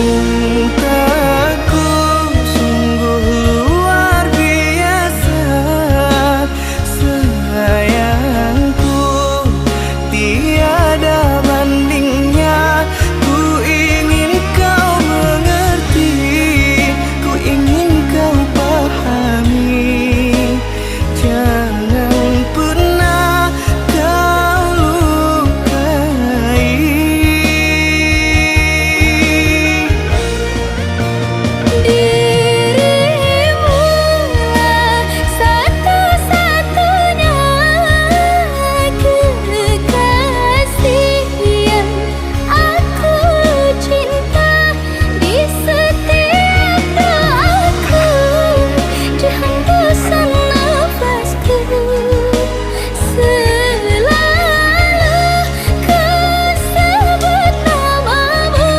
Cintaku sungguh luar biasa, sayangku tiada bandingnya. Ku ingin kau mengerti, ku ingin kau pahami. Jangan pernah kau lukai. Dirimulah satu-satunya kekasih yang aku cinta. Di setiap doaku, di hembusan nafasku, selalu ku sebut namamu.